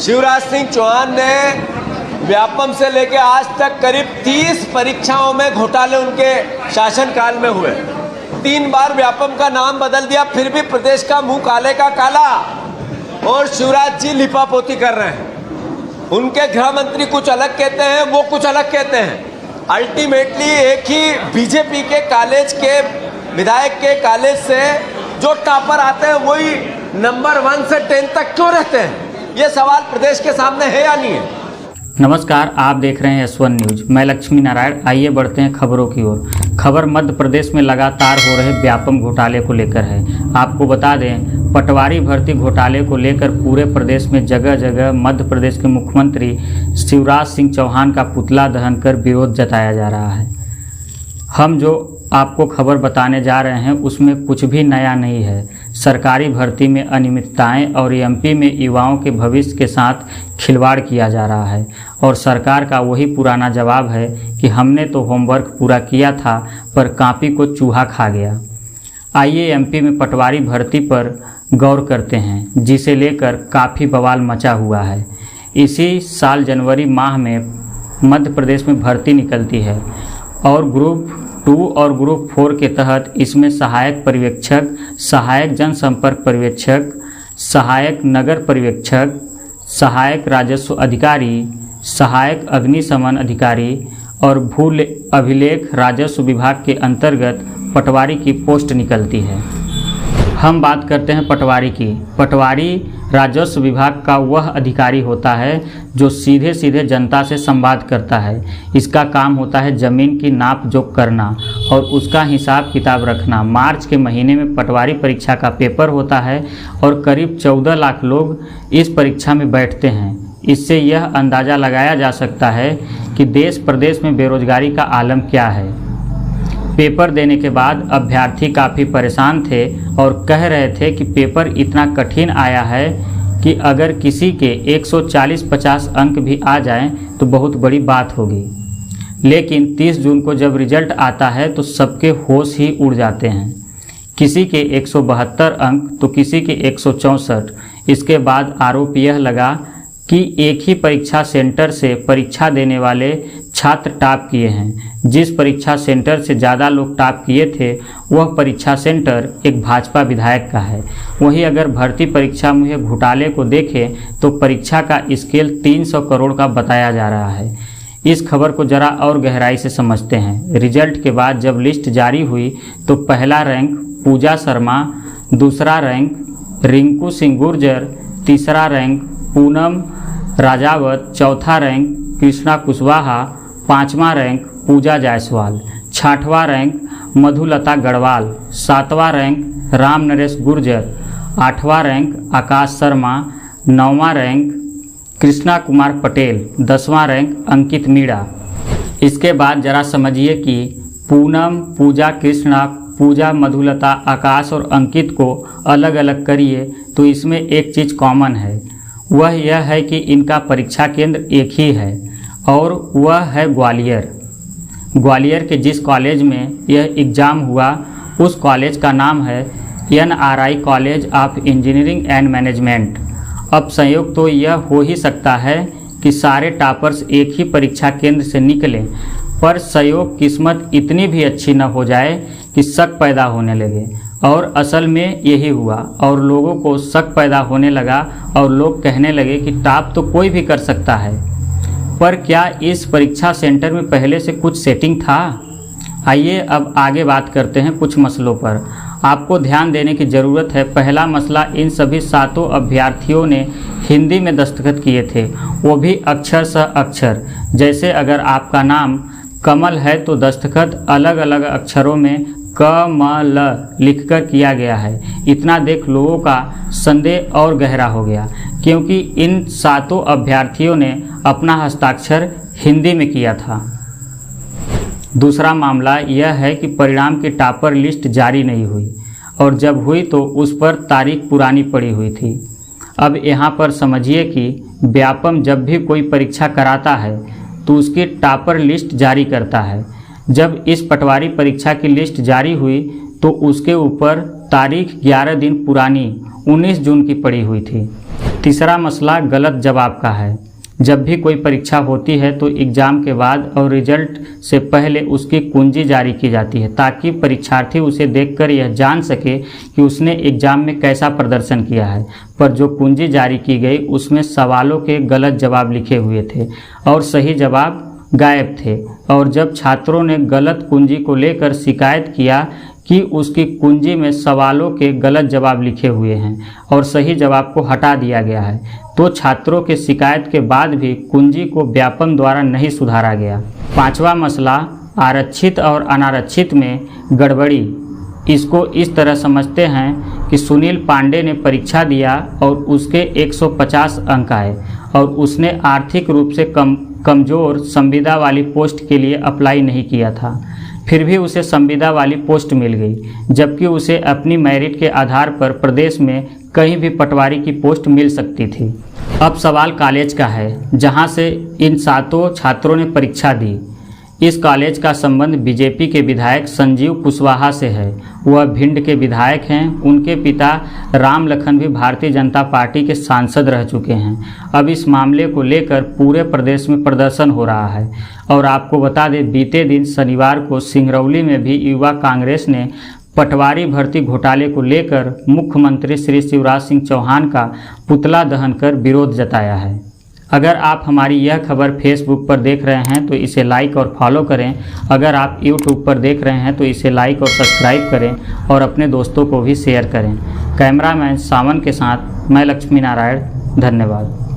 शिवराज सिंह चौहान ने व्यापम से लेकर आज तक करीब 30 परीक्षाओं में घोटाले उनके शासनकाल में हुए। 3 बार व्यापम का नाम बदल दिया, फिर भी प्रदेश का मुंह काले का काला। और शिवराज जी लिपापोती कर रहे हैं। उनके गृह मंत्री कुछ अलग कहते हैं, वो कुछ अलग कहते हैं। अल्टीमेटली एक ही बीजेपी के कॉलेज के विधायक के कॉलेज से जो टॉपर आते हैं वही नंबर 1 से 10 तक क्यों रहते हैं? ये सवाल प्रदेश के सामने है या नहीं है? नमस्कार, आप देख रहे हैं S1 न्यूज। मैं लक्ष्मी नारायण। आइए बढ़ते हैं खबरों की ओर। खबर मध्य प्रदेश में लगातार हो रहे व्यापम घोटाले को लेकर है। आपको बता दें, पटवारी भर्ती घोटाले को लेकर पूरे प्रदेश में जगह जगह मध्य प्रदेश के मुख्यमंत्री शिवराज सिंह चौहान का पुतला दहन कर विरोध जताया जा रहा है। हम जो आपको खबर बताने जा रहे हैं उसमें कुछ भी नया नहीं है। सरकारी भर्ती में अनियमितताएं और एमपी में युवाओं के भविष्य के साथ खिलवाड़ किया जा रहा है और सरकार का वही पुराना जवाब है कि हमने तो होमवर्क पूरा किया था पर कॉपी को चूहा खा गया। आइए एमपी में पटवारी भर्ती पर गौर करते हैं, जिसे लेकर काफ़ी बवाल मचा हुआ है। इसी साल जनवरी माह में मध्य प्रदेश में भर्ती निकलती है और ग्रुप 2 और ग्रुप 4 के तहत इसमें सहायक पर्यवेक्षक, सहायक जनसंपर्क पर्यवेक्षक, सहायक नगर पर्यवेक्षक, सहायक राजस्व अधिकारी, सहायक अग्निशमन अधिकारी और भू अभिलेख राजस्व विभाग के अंतर्गत पटवारी की पोस्ट निकलती है। हम बात करते हैं पटवारी की। पटवारी राजस्व विभाग का वह अधिकारी होता है जो सीधे सीधे जनता से संवाद करता है। इसका काम होता है ज़मीन की नाप जोख करना और उसका हिसाब किताब रखना। मार्च के महीने में पटवारी परीक्षा का पेपर होता है और करीब 14 लाख लोग इस परीक्षा में बैठते हैं। इससे यह अंदाज़ा लगाया जा सकता है कि देश प्रदेश में बेरोजगारी का आलम क्या है। पेपर देने के बाद अभ्यर्थी काफ़ी परेशान थे और कह रहे थे कि पेपर इतना कठिन आया है कि अगर किसी के 140-50 अंक भी आ जाएं तो बहुत बड़ी बात होगी। लेकिन 30 जून को जब रिजल्ट आता है तो सबके होश ही उड़ जाते हैं। किसी के 172 अंक तो किसी के 164। इसके बाद आरोप यह लगा कि एक ही परीक्षा सेंटर से परीक्षा देने वाले छात्र टॉप किए हैं। जिस परीक्षा सेंटर से ज़्यादा लोग टॉप किए थे वह परीक्षा सेंटर एक भाजपा विधायक का है। वहीं अगर भर्ती परीक्षा में घोटाले को देखें तो परीक्षा का स्केल 300 करोड़ का बताया जा रहा है। इस खबर को जरा और गहराई से समझते हैं। रिजल्ट के बाद जब लिस्ट जारी हुई तो पहला रैंक पूजा शर्मा, दूसरा रैंक रिंकू सिंह गुर्जर, तीसरा रैंक पूनम राजावत, चौथा रैंक कृष्णा कुशवाहा, 5वां रैंक पूजा जायसवाल, 6वां रैंक मधुलता गढ़वाल, 7वां रैंक राम नरेश गुर्जर, 8वां रैंक आकाश शर्मा, 9वां रैंक कृष्णा कुमार पटेल, 10वां रैंक अंकित मीणा। इसके बाद जरा समझिए कि पूनम, पूजा, कृष्णा, पूजा, मधुलता, आकाश और अंकित को अलग अलग करिए तो इसमें एक चीज़ कॉमन है। वह यह है कि इनका परीक्षा केंद्र एक ही है और वह है ग्वालियर। ग्वालियर के जिस कॉलेज में यह एग्ज़ाम हुआ उस कॉलेज का नाम है NRI college of engineering and management. अब संयोग तो यह हो ही सकता है कि सारे टॉपर्स एक ही परीक्षा केंद्र से निकलें, पर संयोग किस्मत इतनी भी अच्छी न हो जाए कि शक पैदा होने लगे। और असल में यही हुआ और लोगों को शक पैदा होने लगा और लोग कहने लगे कि टॉप तो कोई भी कर सकता है। पर क्या इस परीक्षा सेंटर में पहले से कुछ सेटिंग था? आइए अब आगे बात करते हैं कुछ मसलों पर। आपको ध्यान देने की ज़रूरत है। पहला मसला, इन सभी 7 अभ्यर्थियों ने हिंदी में दस्तखत किए थे, वो भी अक्षर स अक्षर। जैसे अगर आपका नाम कमल है तो दस्तखत अलग अलग अक्षरों में कमल लिखकर किया गया है। इतना देख लोगों का संदेह और गहरा हो गया क्योंकि इन 7 अभ्यर्थियों ने अपना हस्ताक्षर हिंदी में किया था। दूसरा मामला यह है कि परिणाम की टॉपर लिस्ट जारी नहीं हुई और जब हुई तो उस पर तारीख पुरानी पड़ी हुई थी। अब यहाँ पर समझिए कि व्यापम जब भी कोई परीक्षा कराता है तो उसकी टॉपर लिस्ट जारी करता है। जब इस पटवारी परीक्षा की लिस्ट जारी हुई तो उसके ऊपर तारीख 11 दिन पुरानी 19 जून की पड़ी हुई थी। तीसरा मसला गलत जवाब का है। जब भी कोई परीक्षा होती है तो एग्ज़ाम के बाद और रिजल्ट से पहले उसकी कुंजी जारी की जाती है, ताकि परीक्षार्थी उसे देखकर यह जान सके कि उसने एग्ज़ाम में कैसा प्रदर्शन किया है। पर जो कुंजी जारी की गई उसमें सवालों के गलत जवाब लिखे हुए थे और सही जवाब गायब थे। और जब छात्रों ने गलत कुंजी को लेकर शिकायत किया कि उसकी कुंजी में सवालों के गलत जवाब लिखे हुए हैं और सही जवाब को हटा दिया गया है, तो छात्रों के शिकायत के बाद भी कुंजी को व्यापम द्वारा नहीं सुधारा गया। पांचवा मसला आरक्षित और अनारक्षित में गड़बड़ी। इसको इस तरह समझते हैं कि सुनील पांडे ने परीक्षा दिया और उसके 150 अंक आए और उसने आर्थिक रूप से कमज़ोर संविदा वाली पोस्ट के लिए अप्लाई नहीं किया था, फिर भी उसे संविदा वाली पोस्ट मिल गई, जबकि उसे अपनी मेरिट के आधार पर प्रदेश में कहीं भी पटवारी की पोस्ट मिल सकती थी। अब सवाल कॉलेज का है जहां से इन 7 छात्रों ने परीक्षा दी। इस कॉलेज का संबंध बीजेपी के विधायक संजीव कुशवाहा से है। वह भिंड के विधायक हैं। उनके पिता राम लखन भी भारतीय जनता पार्टी के सांसद रह चुके हैं। अब इस मामले को लेकर पूरे प्रदेश में प्रदर्शन हो रहा है। और आपको बता दें, बीते दिन शनिवार को सिंगरौली में भी युवा कांग्रेस ने पटवारी भर्ती घोटाले को लेकर मुख्यमंत्री श्री शिवराज सिंह चौहान का पुतला दहन कर विरोध जताया है। अगर आप हमारी यह खबर फेसबुक पर देख रहे हैं तो इसे लाइक और फॉलो करें। अगर आप यूट्यूब पर देख रहे हैं तो इसे लाइक और सब्सक्राइब करें और अपने दोस्तों को भी शेयर करें। कैमरामैन सावन के साथ मैं लक्ष्मी नारायण, धन्यवाद।